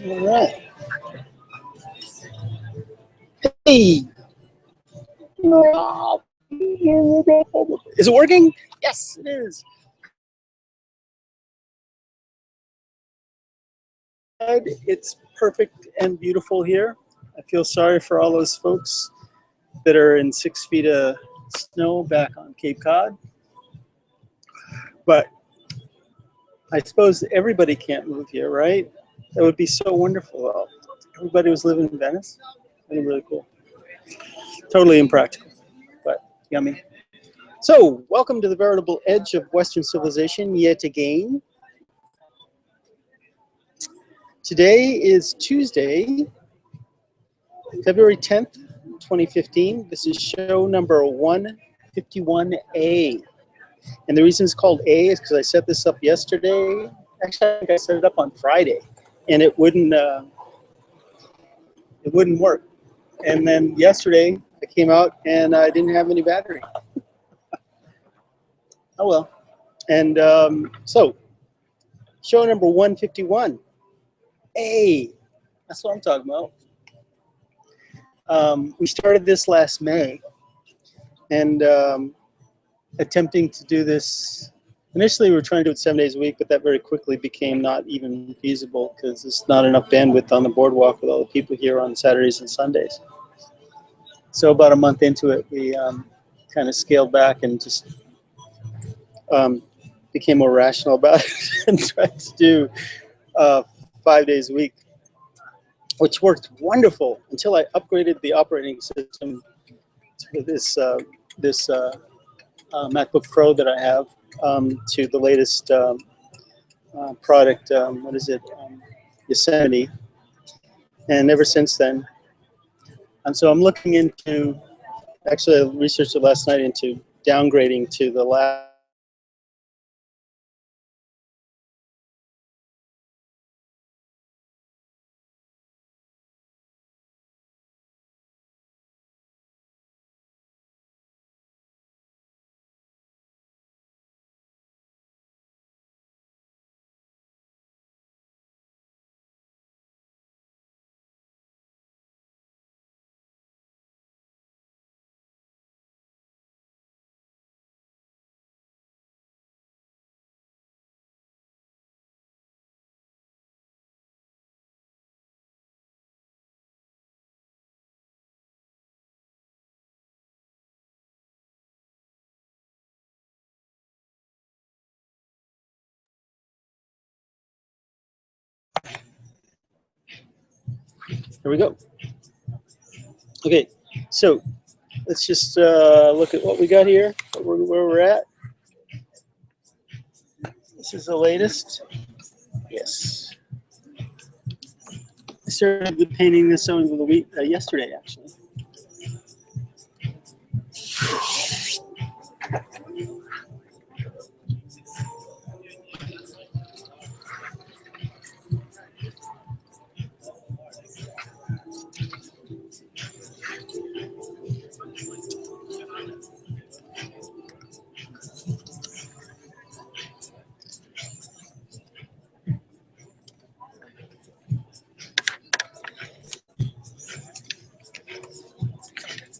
All right. Hey. Is it working? Yes, it is. It's perfect and beautiful here. I feel sorry for all those folks that are in 6 feet of snow back on Cape Cod. But I suppose everybody can't move here, right? That would be so wonderful. Everybody was living in Venice. That'd be really cool. Totally impractical, but yummy. So, welcome to the veritable edge of Western civilization yet again. Today is Tuesday, February 10th, 2015. This is show number 151A. And the reason it's called A is because I set this up yesterday. Actually, I think I set it up on Friday, and it wouldn't work. And then yesterday, I came out and I didn't have any battery. Oh well. And so, show number 151. A. That's what I'm talking about. We started this last May, and attempting to do this. Initially, we were trying to do it 7 days a week, but that very quickly became not even feasible because there's not enough bandwidth on the boardwalk with all the people here on Saturdays and Sundays. So about a month into it, we kind of scaled back and just became more rational about it and tried to do 5 days a week, which worked wonderful until I upgraded the operating system to this MacBook Pro that I have to the latest product. What is it? Yosemite. And ever since then, and so I'm looking into. Actually, I researched it last night into downgrading to the last. Here we go. Okay, so let's just look at what we got here, where we're at. This is the latest. Yes. I started painting this over the week, yesterday, actually.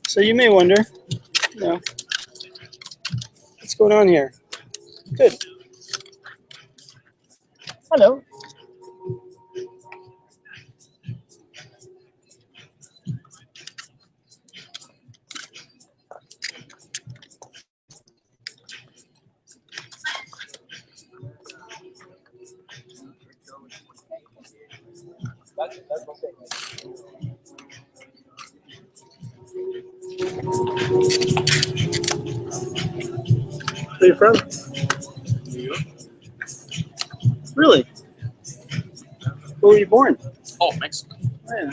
So you may wonder, you know, what's going on here? Good. Hello. Where are you from? New York. Really? Where were you born? Oh, Mexico. Oh, yeah.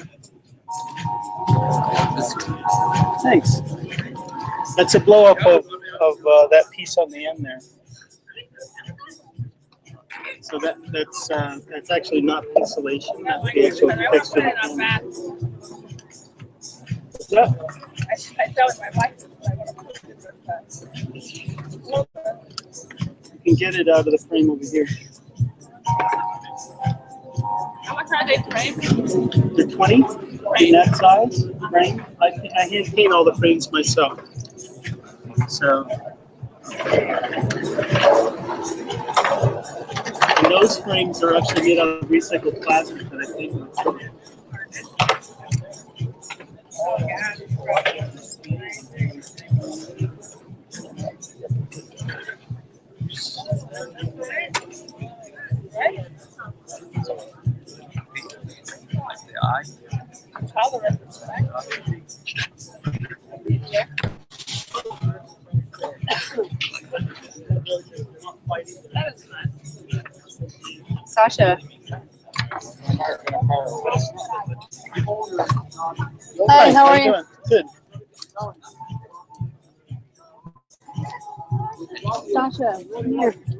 Thanks. That's a blow up of that piece on the end there. So that's actually not pixelation. That's the actual texture. What's up? I fell with my wife. You can get it out of the frame over here. How much are they framed? They're 20 in that size frame. I hand paint all the frames myself. So, and those frames are actually made out of recycled plastic that I think. Sasha. Hi, how are you? Doing? Good. Sasha, come here. These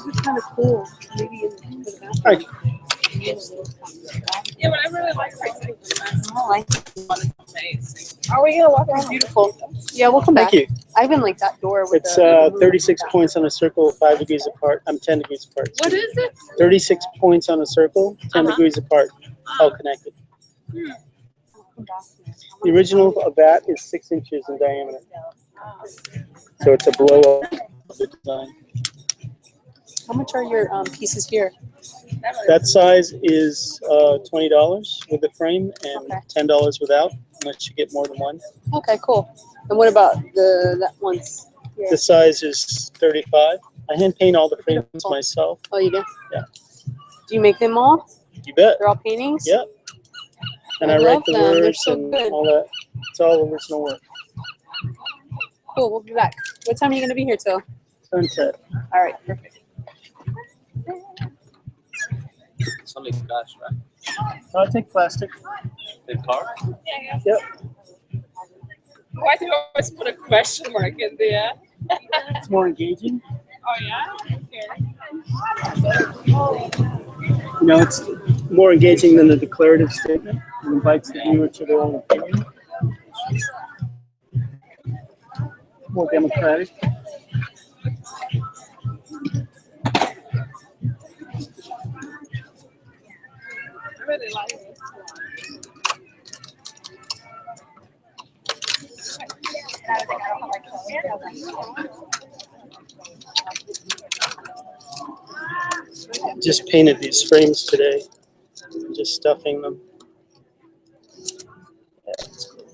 are kind of cool. Maybe in the bathroom. All right. Yeah, but I really like it. I like it. Are we gonna walk around? Beautiful. Yeah, we'll come Thank back. you. I've been like that door with It's the 36 points on a circle, 5 degrees apart. I'm 10 degrees apart. What is it? 36 points on a circle, 10 degrees apart, all connected. The original of that is 6 inches in diameter. So it's a blow up design. How much are your pieces here? That size is $20 with the frame and Okay. $10 without, unless you get more than one. Okay, cool. And what about that one's here? The size is 35. I hand paint all the frames Beautiful. myself. Oh, you do? Yeah. Do you make them all? You bet. They're all paintings? Yep. And I I write love the them. They're words so and good. all that. It's all original work. Cool, we'll be back. What time are you going to be here till? Sunset. All right, perfect. Something glass, right? I'll take plastic. The car? Yeah. Yep. Why do you always put a question mark in there? It's more engaging. Oh yeah? You know, it's more engaging than a declarative statement. It invites the viewer to their own opinion. More democratic. I really like it. Just painted these frames today. Just stuffing them. Yeah, it's cool.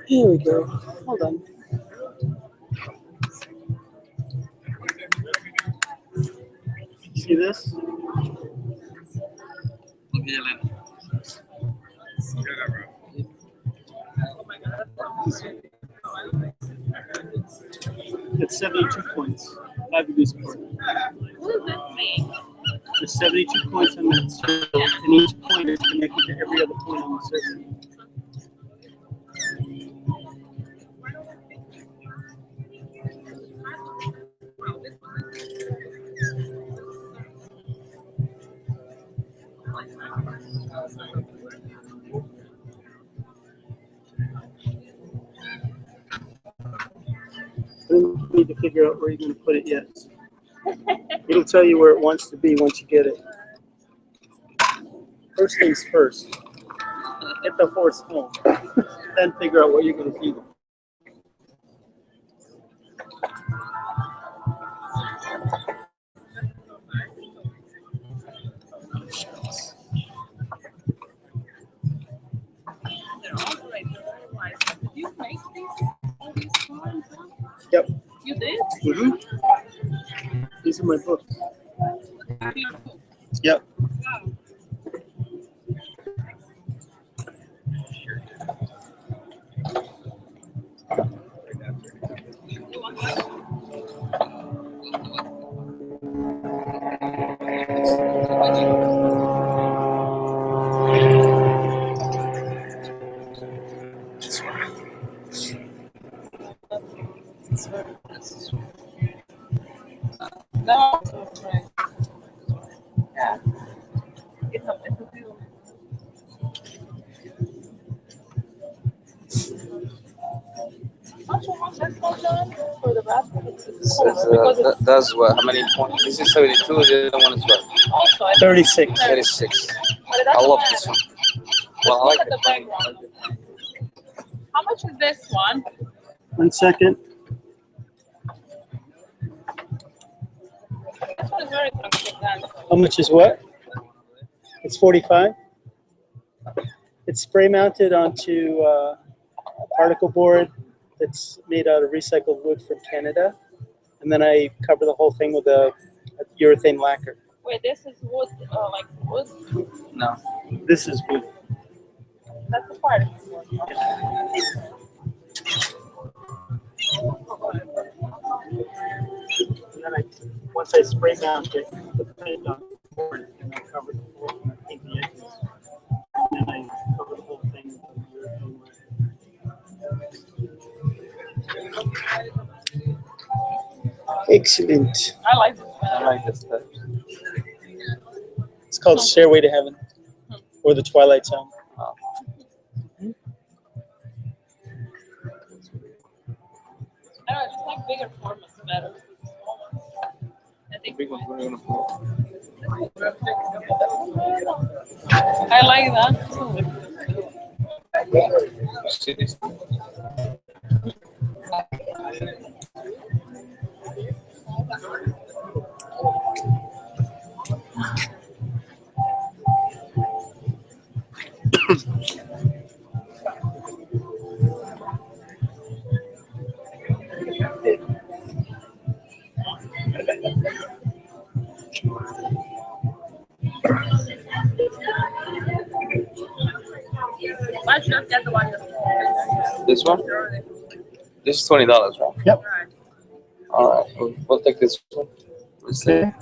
Here we go. Hold on. See this? It's 72 points. 5 degrees apart. What does that mean? There's 72 points on that circle, and each point is connected to every other point on the circle. You need to figure out where you're going to put it yet. It'll tell you where it wants to be once you get it. First things first. Get the horse home. Then figure out what you're going to feed him. Did you make all these drawings? Yep. You did? Mm-hmm. These are my books. Yep. No. Yeah. It's a view. Not sure how that's all done for the bathroom. It's cool because it's That's what? How many points? This is 72. The other one is what? also I 36. 36. But it doesn't I love matter. this one. Let's Well, I look like at the it. background. How much is this one? 1 second. This one is very transparent. How much is what? It's 45. It's spray mounted onto a particle board that's made out of recycled wood from Canada. And then I cover the whole thing with a urethane lacquer. Wait, this is wood, like wood? No. This is wood. That's the part. And then once I spray mount it, the paint on the board, and I cover the floor and I paint the edges. And then I cover the whole thing with urethane lacquer. Excellent. I like this I one. like this stuff. It's called Stairway to Heaven or the Twilight Zone. Wow. I don't know, just like bigger formats better. I think Big ones, what are you gonna put? I like that too. See this? Why should I get the one? This one? This is $20, right? Yep. All right, we'll take this one. Let's see. Okay.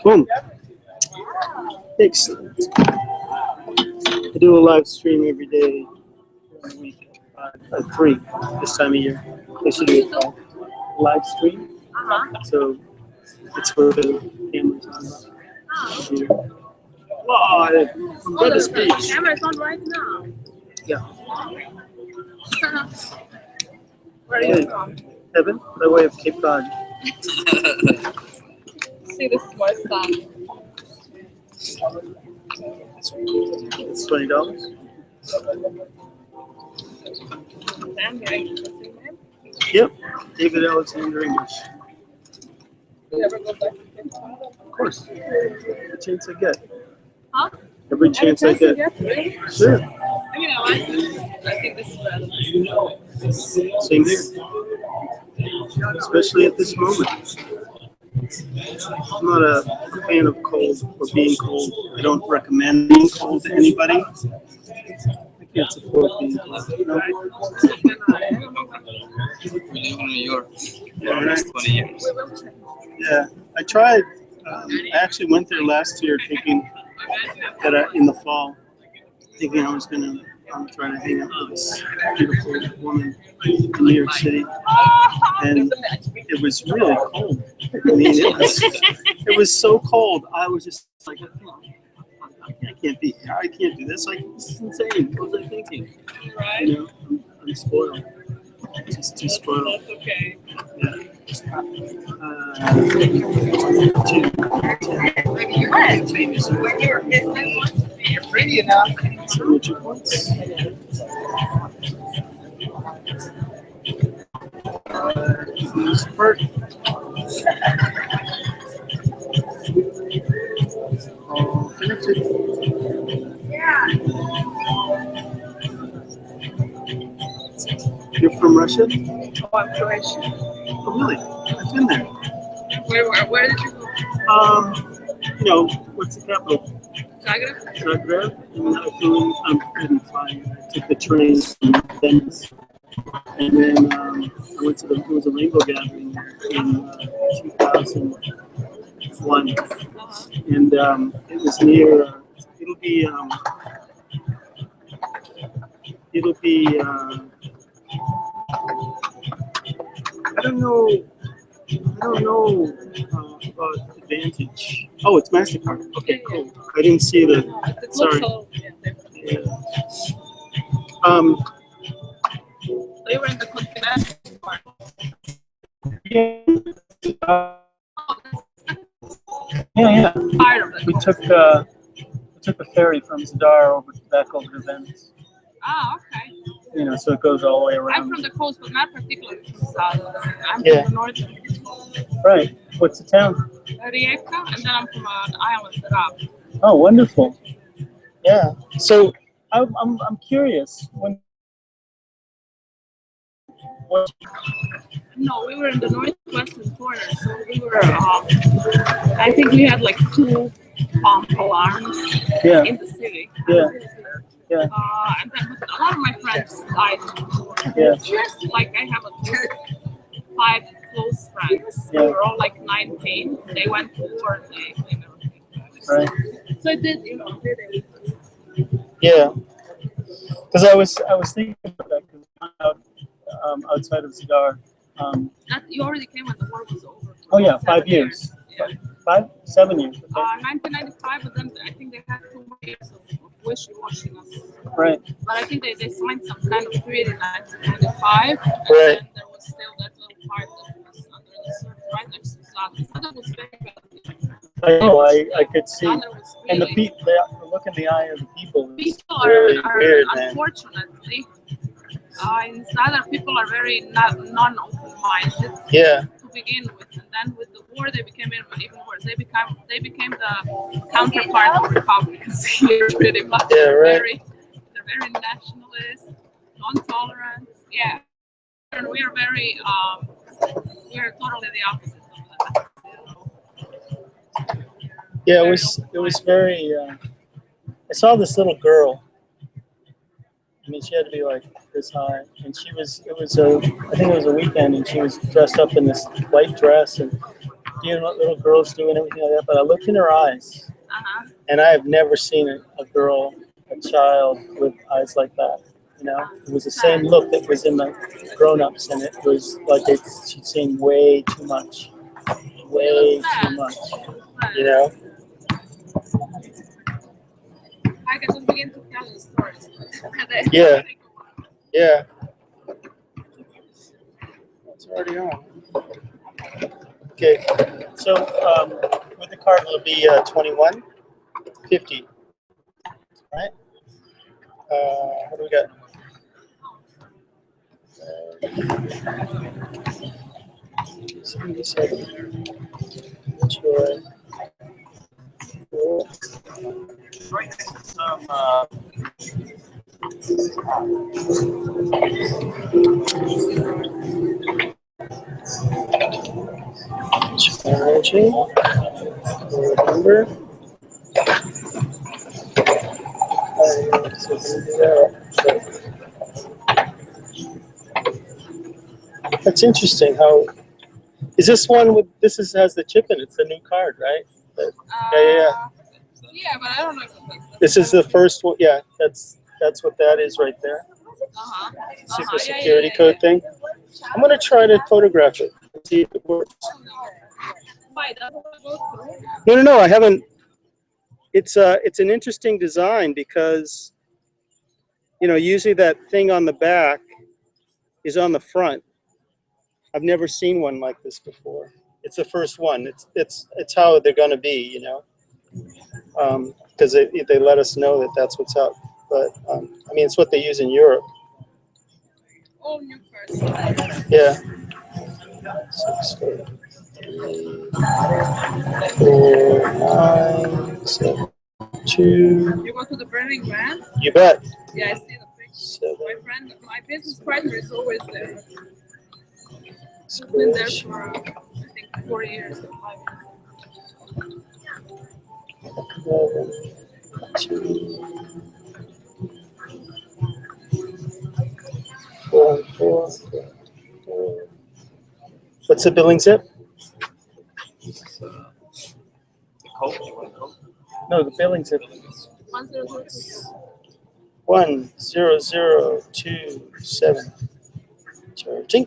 Boom. Excellent. I do a live stream every day, every week, at 3 this time of year. I should do a live stream. So it's where the camera's on. Live from Venice Beach. Camera's on right now. Yeah. Where are you from? Heaven, by way of Cape Cod. See, this is my son. It's $20. I'm getting to see him. Yep. David Alexander English. You ever go back to Cape Cod? Of course. Every chance I get. Huh? Every chance I get. Really? Sure. I mean, I like this. I think this is better. Same here. Especially at this moment. I'm not a fan of cold or being cold. I don't recommend being cold to anybody. I can't support being cold. You know? We live in New York Yeah, for the next 20 years. Yeah, I tried. I actually went there last year thinking that in the fall, thinking I was going to try to hang out with this beautiful woman in New York City. And it was really cold. I mean, it was so cold. I was just like, I can't be here. I can't do this. Like, this is insane. What was I thinking? Right? You know, I'm spoiled. Just too spoiled. That's okay. Yeah. You're pretty enough. signature points. Part. Oh, connected. You're from Russia? Oh, I'm Croatian. Oh, really? I've been there. Where did you go? You know, what's the capital? Zagreb? Zagreb. And I flew in, I didn't fly. I took the train from Venice. And then I went to there was a rainbow gathering there in 2001. And it was near, it'll be, I don't know about Advantage. Oh, it's MasterCard. Okay, cool. I didn't see the, sorry. Yeah. They were in the continental part. Yeah. Part of We the took a ferry from Zadar back over to Venice. Ah, okay. You know, so it goes all the way I'm around. from the coast, but not particularly from the south. I'm Yeah. from the north, Right. What's the town? Rijeka, and then I'm from an island, Rab. Oh, wonderful. Yeah. So I'm curious when. What, No, we were in the northwestern corner, so we were. I think we had like 2 alarms yeah. in the city. Yeah. Yeah. And then but a lot of my friends died. Yeah. Like I have at least 5 close friends. Yeah. They were all like 19. They went to war and they never came back. Right. So I did, did it. Yeah. Because I was thinking about that because outside of Zadar. You already came when the war was over. Oh yeah, 5 years. Yeah. 7 years. Okay. 1995, but then I think they had 2 more years of wishy-washing us. Right. But I think they signed some kind of treaty in 1995, and Right. then there was still that little part that was under the surf right next to Zadar. Zadar was very bad. I know. I could see. Zadar was And the really, the look in the eye of the people. Is people really are weird, man. unfortunately, in Zadar, people are very non-open-minded. Yeah. To begin with, and then with the war, they became even worse. They became the counterpart of Republicans here, pretty much. Yeah, right. They're very nationalist, non-tolerant. Yeah, and we are very we are totally the opposite of that. Yeah, it was very. I saw this little girl. I mean, she had to be like this high, and I think it was a weekend, and she was dressed up in this white dress, and you know, little girls doing everything like that. But I looked in her eyes, and I have never seen a child with eyes like that. You know, it was the same look that was in the grown-ups, and it was like she'd seen way too much, way too much. You know. I can just begin to tell you stories. Yeah. Yeah. It's already on. Okay. So with the card, it'll be 21, 50. Right? What do we got? 77. Enjoy. Cool. Right next to some charging. Remember. That's interesting. How is this one with has the chip in it? It's the new card, right? Yeah. Yeah, but I don't know if it's This is the first one. Yeah, that's what that is right there. Super security code thing. I'm gonna try to photograph it and see if it works. No. I haven't. It's an interesting design because, you know, usually that thing on the back is on the front. I've never seen one like this before. It's the first one. It's how they're gonna be, you know, because they let us know that that's what's up. but I mean, it's what they use in Europe. All new person. Yeah. 6, 4, 9, 7, 2. You go to the Burning Man? You bet. Yeah, I see the picture. My business partner is always there. She's been there for, I think, 4 years or 5 years. 11, 2, 4, 4, 4. What's the billing zip? No, the billing zip. 10027. Charging.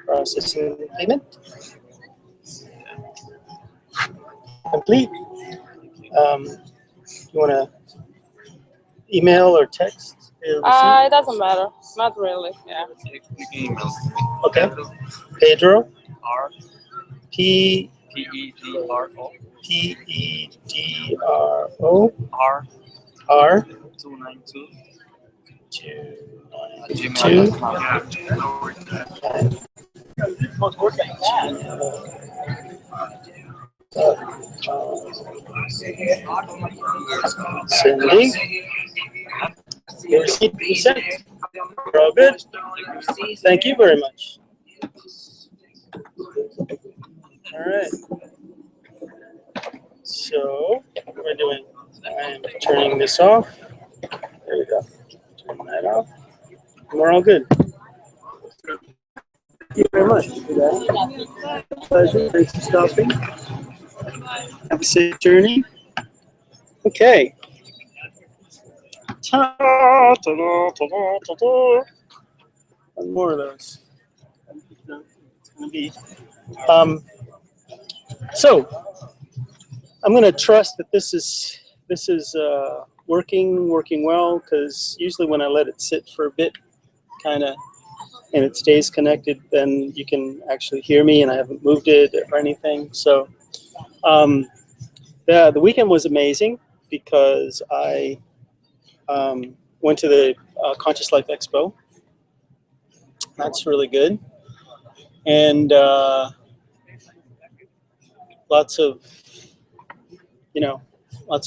Processing payment. Complete. You want to email or text? It doesn't matter. Not really. Yeah. Okay. Pedro. R P P-E-D-R-O P-E-D-R-O R R 292 Sending. Your receipt was sent. We're all good. Thank you very much. All right. So, what am I doing? I'm turning this off. There we go. Turn that off. And we're all good. Thank you very much for that. Pleasure. Thanks for stopping. Have a safe journey. Okay. Ta-da, ta-da, ta-da, ta-da. One more of those. It's going to be. So, I'm going to trust that this is working well, because usually when I let it sit for a bit, kind of, and it stays connected, then you can actually hear me, and I haven't moved it or anything. So, the weekend was amazing because I went to the Conscious Life Expo. That's really good, and lots of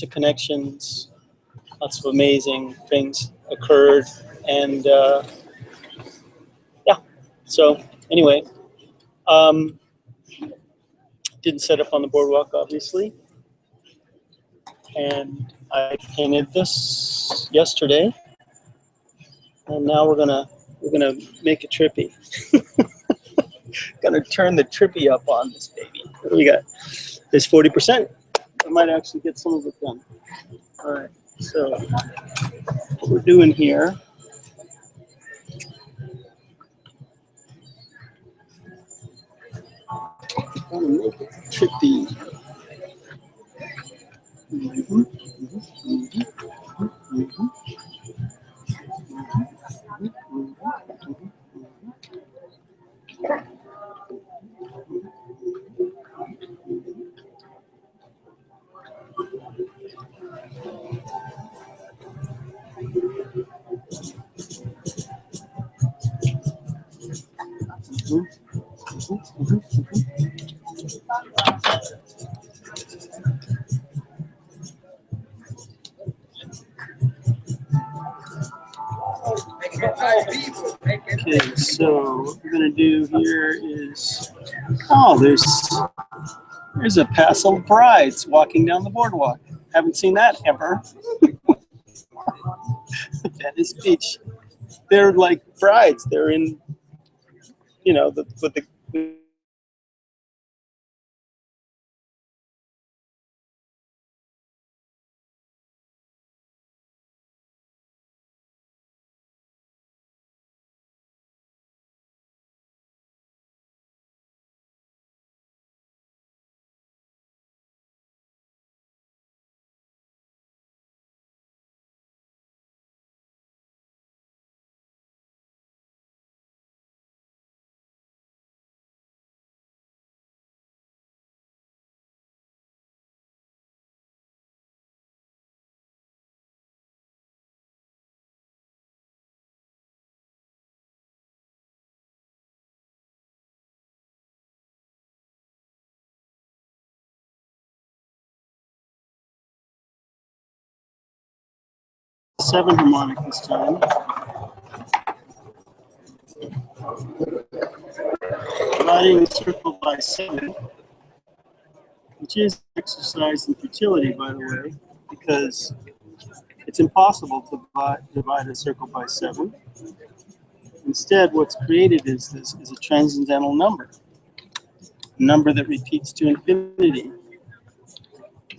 connections, lots of amazing things occurred, and yeah. So anyway, didn't set up on the boardwalk, obviously, and I painted this yesterday, and now we're gonna make it trippy. Gonna turn the trippy up on this baby. What do we got? There's 40%. I might actually get some of it done. All right. So what we're doing here. I want to make it trippy. Okay, so what we're gonna do here is, there's a passel of brides walking down the boardwalk. Haven't seen that ever. Venice Beach. They're like brides. They're in, with the 7 harmonic this time. Dividing the circle by 7, which is exercise in futility, by the way, because it's impossible to divide a circle by 7. Instead, what's created is a transcendental number, a number that repeats to infinity.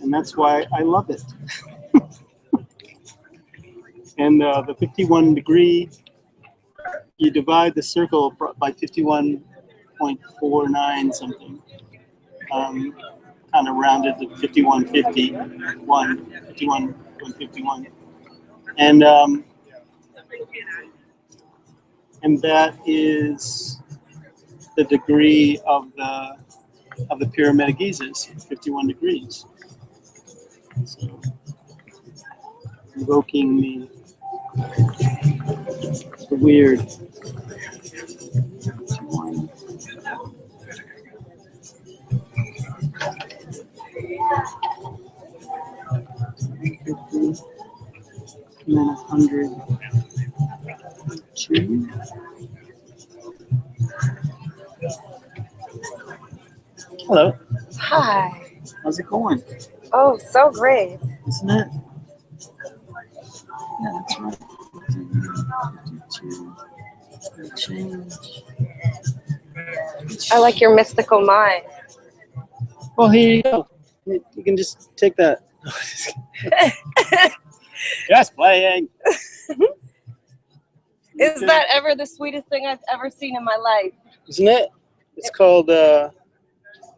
And that's why I love it. And the 51 degree, you divide the circle by 51.49 something. Kind of rounded to 51.51. And that is the degree of the Pyramid of Giza's, 51 degrees. So, invoking the weird. 51. And then 100. 2. Hello. Hi. How's it going? Oh, so great. Isn't it? Yeah, that's right. 52. Change. I like your mystical mind. Well, here you go. You can just take that. Just playing. Is that ever the sweetest thing I've ever seen in my life? Isn't it? It's called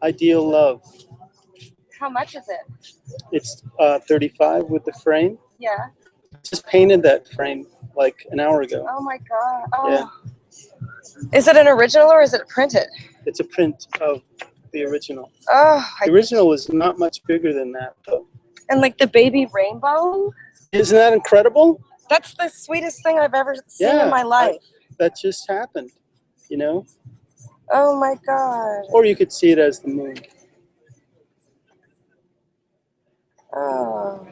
Ideal Love. How much is it? It's 35 with the frame. Yeah. Just painted that frame like an hour ago. Oh my God. Oh. Yeah. Is it an original or is it printed? It's a print of the original. Oh. The original was not much bigger than that, though. And like the baby rainbow? Isn't that incredible? That's the sweetest thing I've ever seen in my life. That just happened, you know? Oh my God. Or you could see it as the moon. Oh.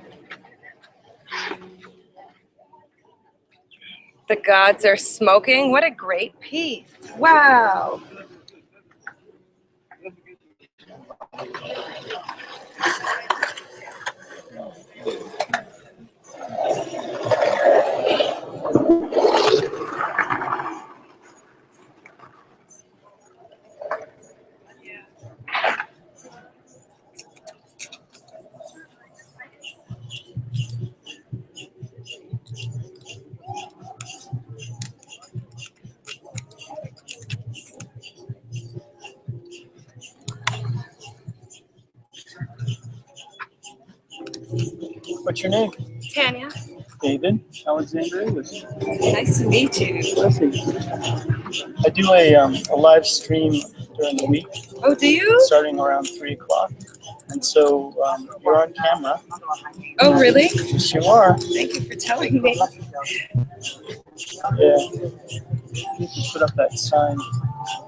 The gods are smoking. What a great piece. Wow. What's your name? Tanya. David Alexander English. Nice to meet you. I do a live stream during the week. Oh, do you? Starting around 3 o'clock. And so you're on camera. Oh, really? Yes, you are. Thank you for telling me. Yeah. You can put up that sign.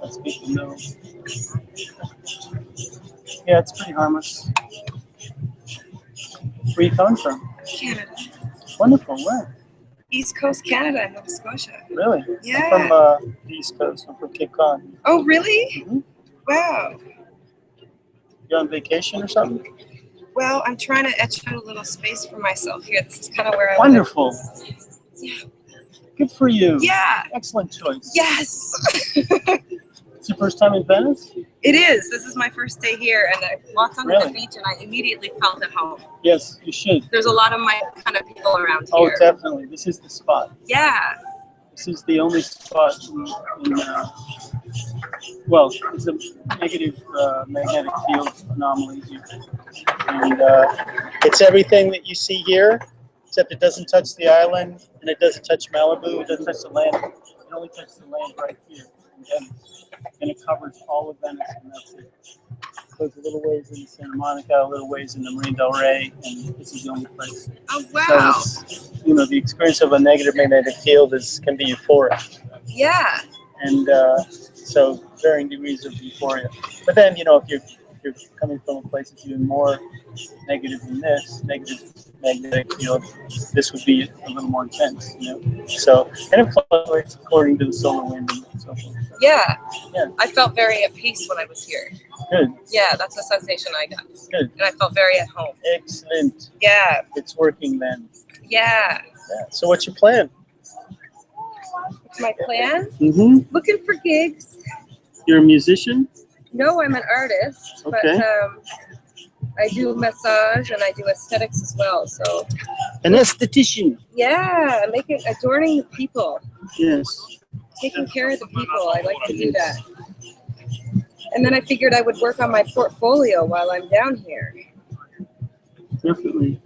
Lets people know. Yeah, it's pretty harmless. Where are you coming from? Canada. Wonderful. Where? East Coast Canada, Nova Scotia. Really? Yeah. I'm from the East Coast. I'm from Cape Cod. Oh, really? Mm-hmm. Wow. You on vacation or something? Well, I'm trying to etch out a little space for myself here. This is kind of where I Wonderful. Yeah. Good for you. Yeah. Excellent choice. Yes. It's your first time in Venice? It is. This is my first day here, and I walked onto Really? the beach, and I immediately felt at home. Yes, you should. There's a lot of my kind of people around Oh, here. definitely. This is the spot. Yeah. This is the only spot in well, it's a negative magnetic field anomaly here. And it's everything that you see here, except it doesn't touch the island, and it doesn't touch Malibu, it doesn't touch the land. It only touches the land right here in Venice. And it covers all of Venice, and that's it. Goes a little ways in Santa Monica, a little ways in the Marine Del Rey, and this is the only place. Oh, wow. So it's, you know, the experience of a negative magnetic field can be euphoric. Yeah. And so varying degrees of euphoria. But then, you know, if you're coming from a place that's even more negative than this, negative magnetic field, this would be a little more intense, you know. So, and it fluctuates according to the solar wind and so forth. Yeah. Yeah. I felt very at peace when I was here. Good. Yeah, that's the sensation I got. Good. And I felt very at home. Excellent. Yeah. It's working then. Yeah. Yeah. So what's your plan? What's my plan? Mm-hmm. Looking for gigs. You're a musician? No, I'm an artist, Okay. but I do massage and I do aesthetics as well. So An esthetician. yeah, adorning the people, Yes. taking care of the people. I like to do that. And then I figured I would work on my portfolio while I'm down here. Definitely.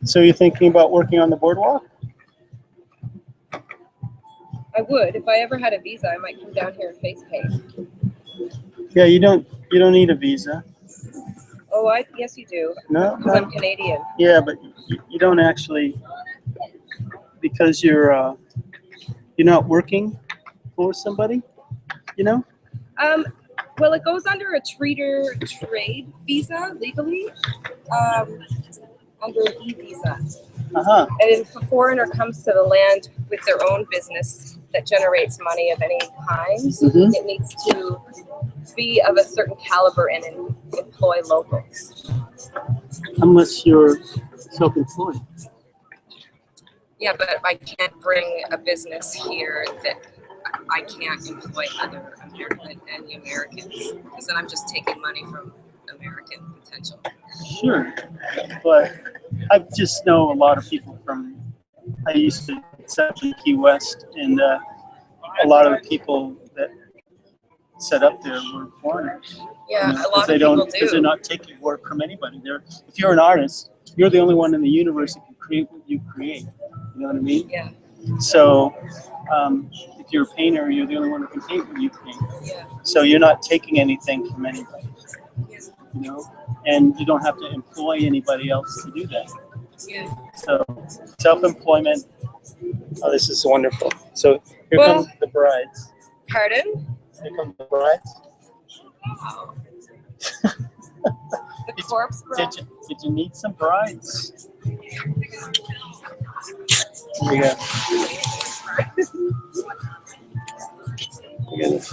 So you're thinking about working on the boardwalk? I would. If I ever had a visa, I might come down here and face paint. Yeah, you don't need a visa. Oh, yes you do. No? Because I'm Canadian. Yeah, but you don't actually, because you're not working for somebody, you know? Well, it goes under a treater trade visa legally, under an e-visa. Uh-huh. And if a foreigner comes to the land with their own business that generates money of any kind, Mhm. it needs to be of a certain caliber and employ locals. Unless you're self-employed. Yeah, but I can't bring a business here that I can't employ other Americans, because then I'm just taking money from American potential. Sure. But I just know a lot of people I used to settle in Key West, and a lot of the people that set up there were foreigners. Yeah, You know, a lot of they people don't, because they're do. not taking work from anybody. If you're an artist, you're the only one in the universe that can create what you create. You know what I mean? Yeah, So if you're a painter, you're the only one who can paint what you paint. yeah, So you're not taking anything from anybody, yeah, you know, and you don't have to employ anybody else to do that. yeah. So self-employment. Oh, this is wonderful. So here Well- come the brides. Pardon? Here come the brides. Wow. The corpse bride. Did you need some brides? Here you go. You got it.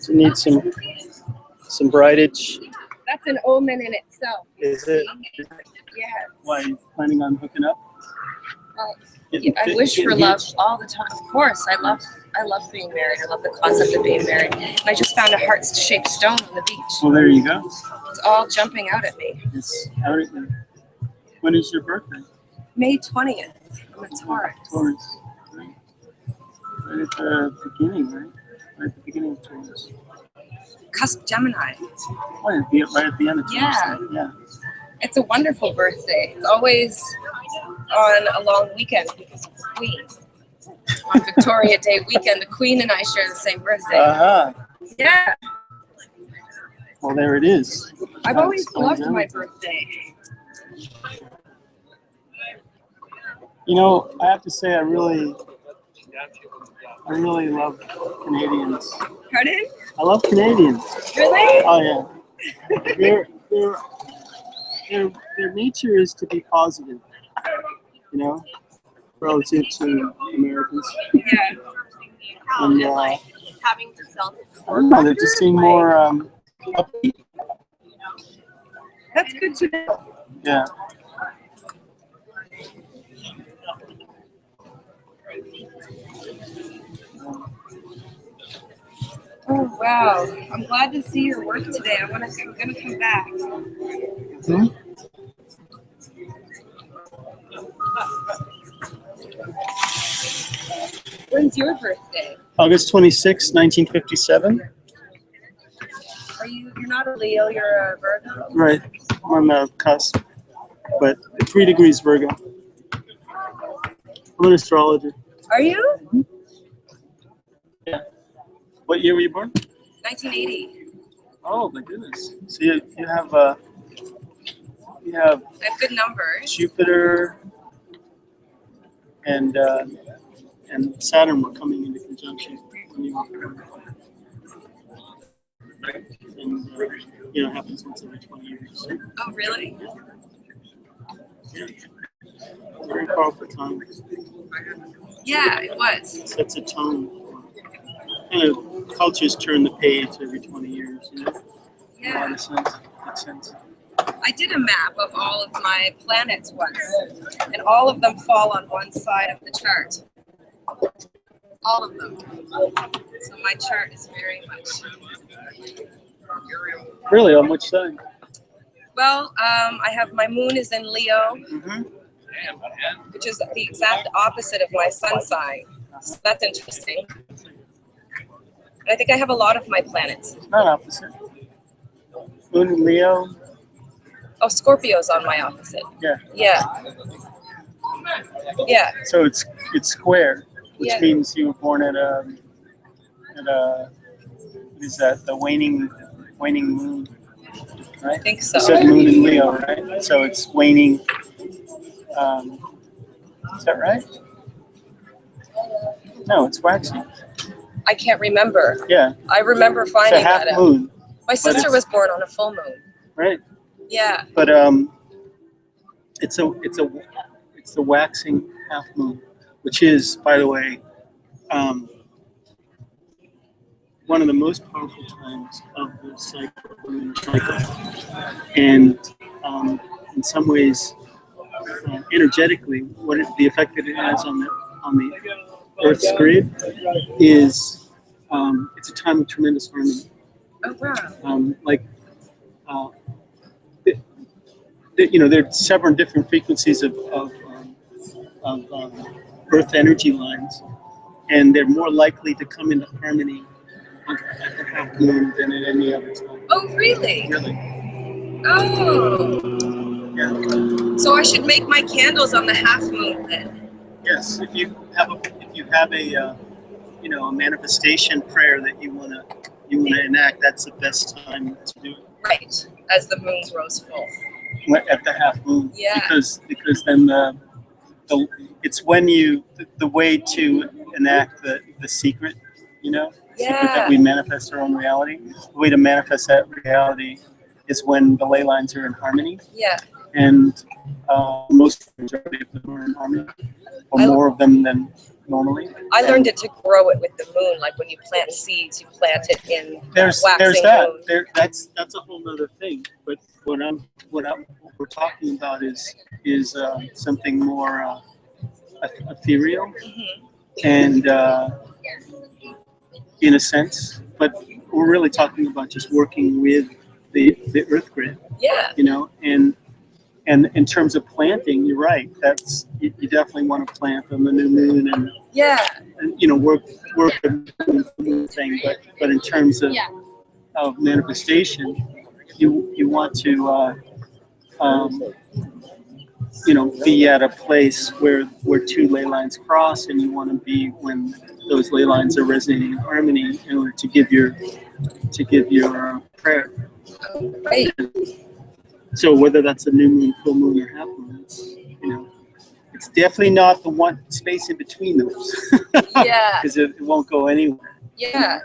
You need some bridage. That's an omen in itself. Is it? Yes. Why, are you planning on hooking up? Yeah, I wish for love all the time. Of course, I love being married. I love the concept of being married. And I just found a heart-shaped stone on the beach. Well, there you go. It's all jumping out at me. It's everything. When is your birthday? May 20th. I'm a Taurus. Taurus. Right at the beginning, right? Right at the beginning of Taurus. Cusp Gemini. Oh, right at the end of Taurus. Yeah. Yeah. It's a wonderful birthday. It's always on a long weekend because of the Queen. On Victoria Day weekend, the Queen and I share the same birthday. Uh-huh. Yeah. Well, there it is. I've always loved my birthday. You know, I have to say, I really love Canadians. Pardon? I love Canadians. Really? Oh yeah. Their nature is to be positive. You know, relative to Americans. Yeah. And Having to sell. I don't know, they're just seem more upbeat. That's good to know. Yeah. Oh wow! I'm glad to see your work today. I'm gonna come back. Hmm? When's your birthday? August 26, 1957. You're not a Leo, you're a Virgo? Right. On the cusp. But 3 degrees Virgo. I'm an astrologer. Are you? Yeah. What year were you born? 1980. Oh my goodness. So you have I have good numbers. Jupiter and Saturn were coming into conjunction when you were born. And it happens once every 20 years. Oh really? Yeah. Very powerful tone. Yeah, it was. Sets a tone. Kind of cultures turn the page every 20 years, you know? In a lot Yeah. of sense. Makes sense. I did a map of all of my planets once, and all of them fall on one side of the chart. All of them. So my chart is very much. Really, on which side? Well, I have my moon is in Leo, Mm-hmm. which is the exact opposite of my sun sign. So that's interesting. And I think I have a lot of my planets. Not opposite. Moon in Leo. Oh, Scorpio's on my opposite. Yeah. Yeah. Yeah. So it's square, which Yeah. means you were born at a what is that, the waning moon, I right? think so. You said moon in Leo, right? So it's waning. Is that right? No, it's waxing. I can't remember. Yeah, I remember it's a finding half that out. moon, My sister it's- was born on a full moon. right? Yeah. But it's the waxing half moon, which is, by the way, one of the most powerful times of the lunar cycle, and in some ways, energetically, the effect that it has on the Earth's grid is it's a time of tremendous harmony. Oh wow. There are several different frequencies of Earth energy lines, and they're more likely to come into harmony at the half moon than at any other time. Oh really? Really? Oh. Yeah. So I should make my candles on the half moon then. Yes. If you have a manifestation prayer that you wanna enact, that's the best time to do it. Right. As the moon grows full. At the half moon. Yeah. Because then it's when the way to enact the secret, secret that Yeah. we manifest our own reality. The way to manifest that reality is when the ley lines are in harmony, Yeah. and most majority of them are in harmony, or more of them than normally. I learned it to grow it with the moon. Like when you plant seeds, you plant it in There's waxing that. moon. That's a whole other thing. But what we're talking about is something more ethereal, and in a sense, but we're really talking about just working with the Earth grid, Yeah. and in terms of planting, you're right. That's you definitely want to plant on the new moon and Yeah. work the moon thing. But in terms of manifestation, you want to be at a place where two ley lines cross, and you want to be when those ley lines are resonating in harmony in order to give your prayer. Right. So whether that's a new moon, full moon, or half moon, it's definitely not the one space in between those. Yeah. Because it won't go anywhere. Yeah.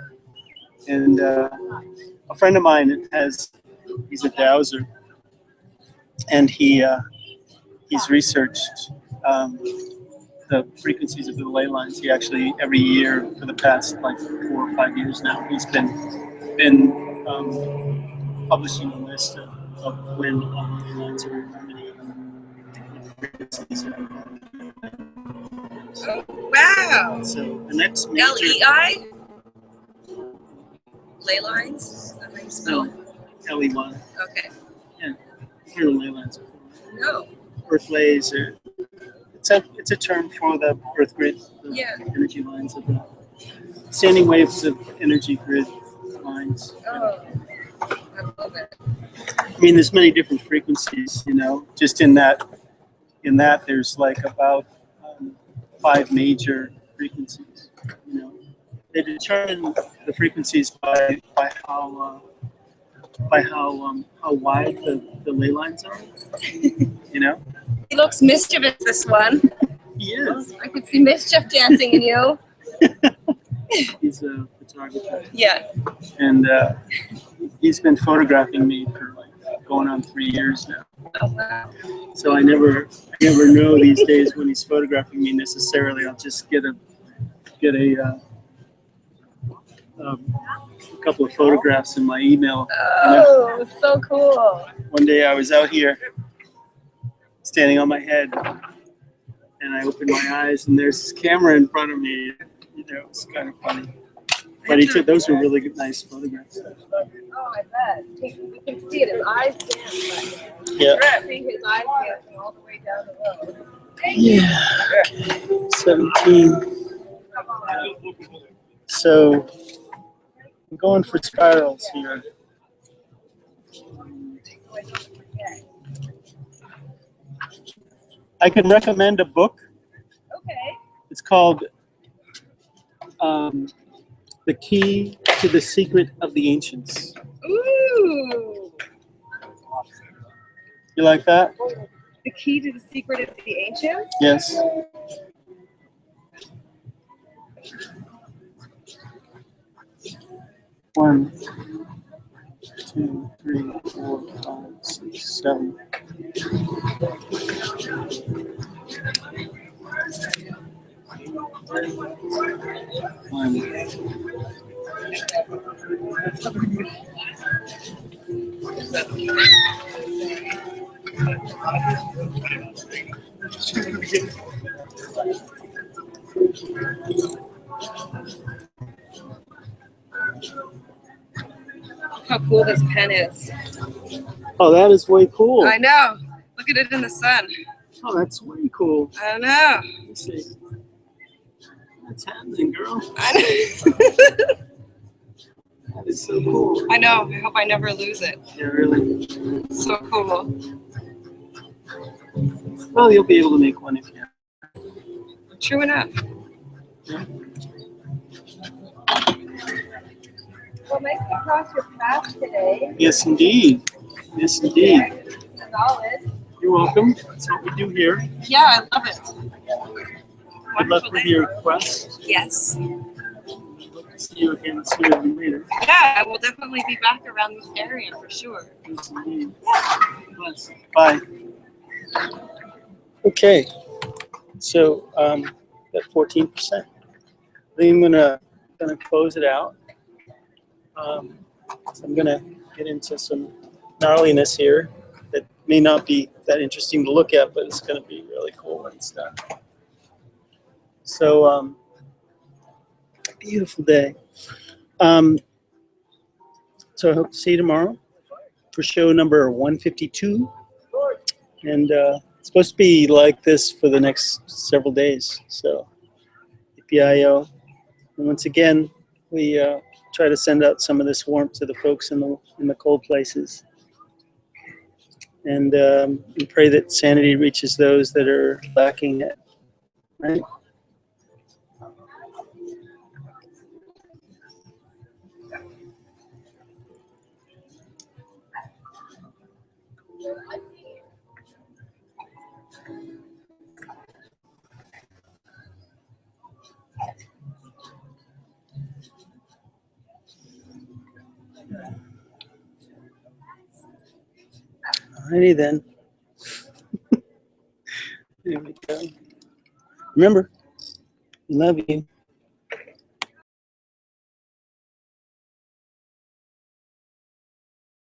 And a friend of mine he's a dowser, and he's researched the frequencies of the ley lines. He actually every year for the past 4 or 5 years now, he's been publishing a list of when all the ley lines are in harmony. Wow. So the next major LEI? Ley lines? Is that how you spell it? LEY. Okay. Yeah, here the ley lines are. No. Earth lays are. It's a term for the Earth grid, the Yeah. energy lines of the standing waves of energy grid lines. Oh. I love it. I mean, there's many different frequencies, just in that there's about 5 major frequencies, They determine the frequencies by how wide the ley lines are, He looks mischievous, this one. He is. I could see mischief dancing in you. He's a photographer. Yeah. And he's been photographing me for going on 3 years now. Oh, wow. So I never know these days when he's photographing me necessarily. I'll just get a couple of photographs in my email. Oh, so cool. One day I was out here standing on my head, and I opened my eyes, and there's this camera in front of me. You know, it's kind of funny. But he took those were really good, nice photographs. Oh, I bet. We can see it. His eyes dance. Yeah. You can see his eyes dancing all the way down the road. Yeah. Okay. 17. So I'm going for spirals here. I can recommend a book. Okay. It's called The Key to the Secret of the Ancients. Ooh. You like that? The Key to the Secret of the Ancients? Yes. One, 2, 3, 4, 5, 6, 7. How cool this pen is. Oh, that is way cool. I know. Look at it in the sun. Oh, that's way cool. I know. Let me see. What's happening, girl? That is so cool. I know. I hope I never lose it. Yeah, really. It's so cool. Well, you'll be able to make one if you have. True enough. Yeah. Well, nice to cross your path today. Yes, indeed. Yes, indeed. Solid. You're welcome. That's what we do here. Yeah, I love it. Good luck with your quest. Yes. See you again sooner than later. Yeah, I will definitely be back around this area for sure. Yes, indeed. Bless. Bye. Okay. So got 14%. I think I'm gonna close it out. So I'm gonna get into some gnarliness here that may not be that interesting to look at, but it's gonna be really cool and stuff. So beautiful day. So I hope to see you tomorrow for show number 152. And it's supposed to be like this for the next several days. So, yippee-yi-yo. And once again, we try to send out some of this warmth to the folks in the cold places. And we pray that sanity reaches those that are lacking it. Right? Alrighty then. There we go. Remember, we love you.